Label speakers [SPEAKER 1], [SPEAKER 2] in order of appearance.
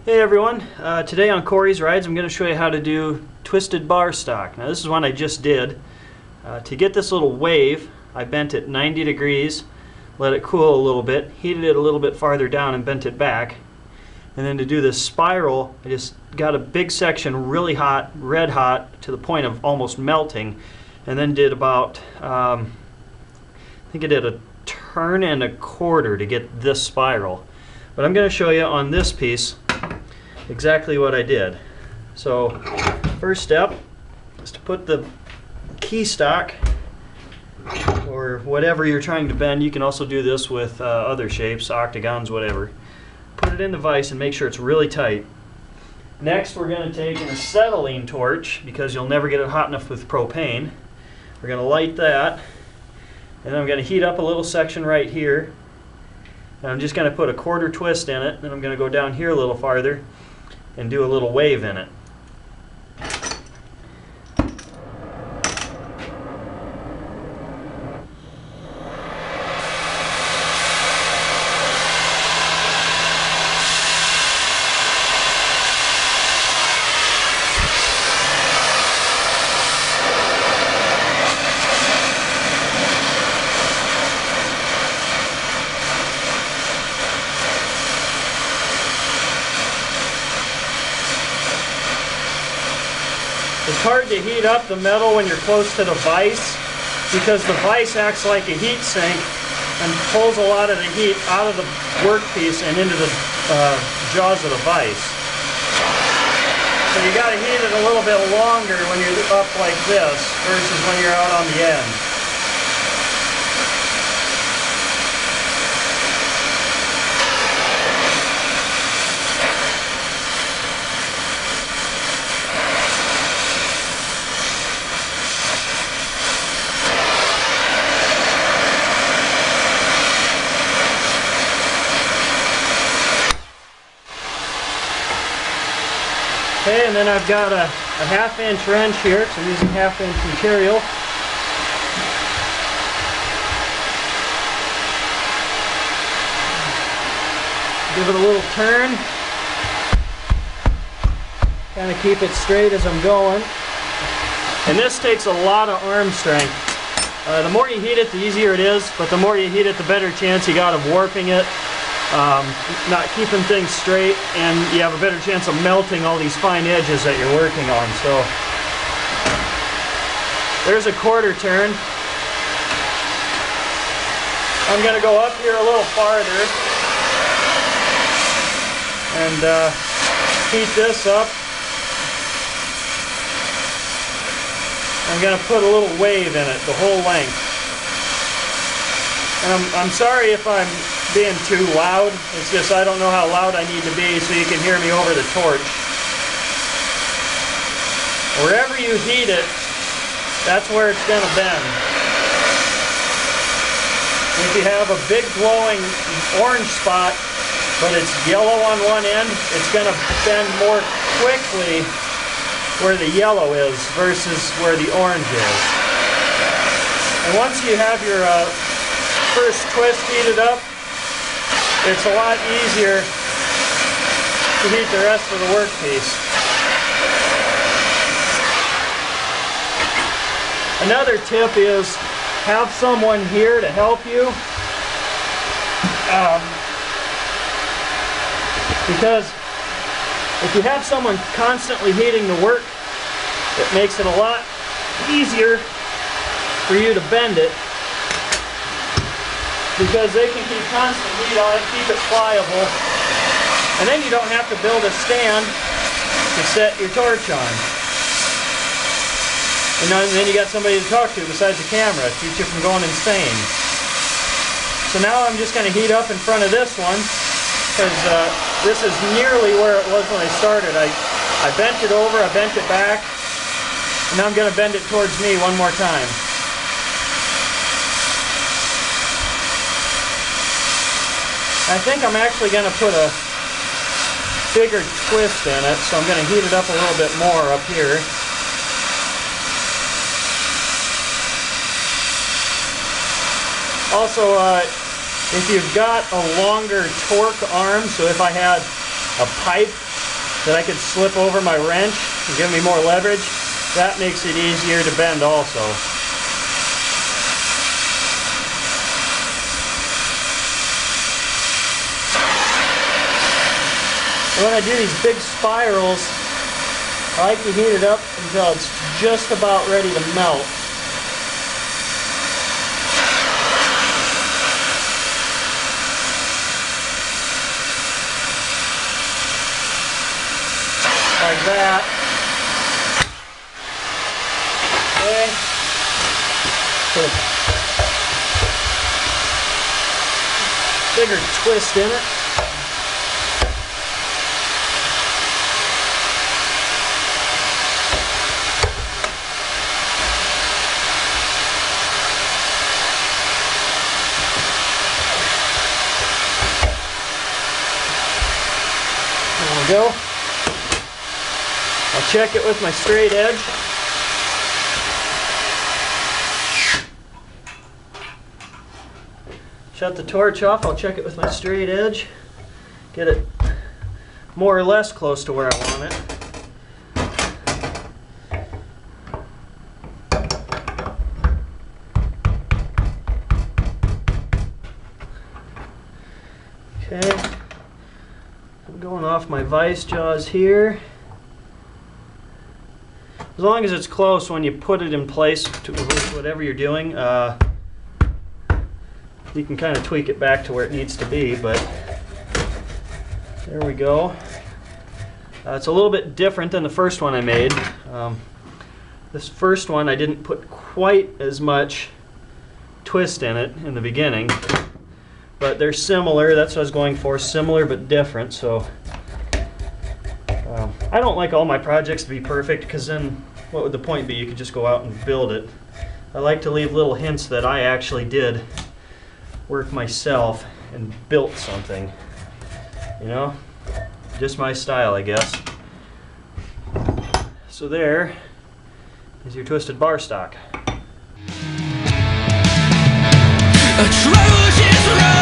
[SPEAKER 1] Hey everyone, today on Kory's Rides I'm going to show you how to do twisted bar stock. Now this is one I just did. To get this little wave, I bent it 90 degrees, let it cool a little bit, heated it a little bit farther down and bent it back. And then to do this spiral, I just got a big section really hot, red hot, to the point of almost melting. And then did about, I think I did a turn and a quarter to get this spiral. But I'm going to show you on this piece exactly what I did. So first step is to put the key stock, or whatever you're trying to bend. You can also do this with other shapes, octagons, whatever. Put it in the vise and make sure it's really tight. Next we're going to take an acetylene torch, because you'll never get it hot enough with propane. We're going to light that, and then I'm going to heat up a little section right here. And I'm just going to put a quarter twist in it, and I'm going to go down here a little farther and do a little wave in it. It's hard to heat up the metal when you're close to the vise, because the vise acts like a heat sink and pulls a lot of the heat out of the workpiece and into the jaws of the vise. So you got to heat it a little bit longer when you're up like this versus when you're out on the end. Okay, and then I've got a half-inch wrench here, so I'm using half-inch material. Give it a little turn. Kind of keep it straight as I'm going. And this takes a lot of arm strength. The more you heat it, the easier it is, but the more you heat it, the better chance you got of warping it. Not keeping things straight, and you have a better chance of melting all these fine edges that you're working on. So there's a quarter turn. I'm going to go up here a little farther and heat this up. I'm going to put a little wave in it the whole length. And I'm sorry if I'm being too loud. It's just I don't know how loud I need to be so you can hear me over the torch. Wherever you heat it, that's where it's going to bend. If you have a big glowing orange spot, but it's yellow on one end, it's going to bend more quickly where the yellow is versus where the orange is. And once you have your first twist heated up, it's a lot easier to heat the rest of the workpiece. Another tip is have someone here to help you, because if you have someone constantly heating the work, it makes it a lot easier for you to bend it, because they can keep constant heat on it, keep it pliable, and then you don't have to build a stand to set your torch on. And then you got somebody to talk to besides the camera, keeps you from going insane. So now I'm just going to heat up in front of this one, because this is nearly where it was when I started. I bent it over, I bent it back, and now I'm going to bend it towards me one more time. I think I'm actually going to put a bigger twist in it, so I'm going to heat it up a little bit more up here. Also, if you've got a longer torque arm, so if I had a pipe that I could slip over my wrench and give me more leverage. That makes it easier to bend also. When I do these big spirals, I like to heat it up until it's just about ready to melt. Like that. Okay. Put a bigger twist in it. There we go. I'll check it with my straight edge. Shut the torch off, I'll check it with my straight edge. Get it more or less close to where I want it. Okay. I'm going off my vice jaws here. As long as it's close when you put it in place to whatever you're doing, you can kind of tweak it back to where it needs to be, but there we go. It's a little bit different than the first one I made. This first one I didn't put quite as much twist in it in the beginning, but they're similar. That's what I was going for, similar but different. So I don't like all my projects to be perfect, because then what would the point be? You could just go out and build it. I like to leave little hints that I actually did work myself and built something. You know? Just my style, I guess. So there is your twisted bar stock. A Trojan's run.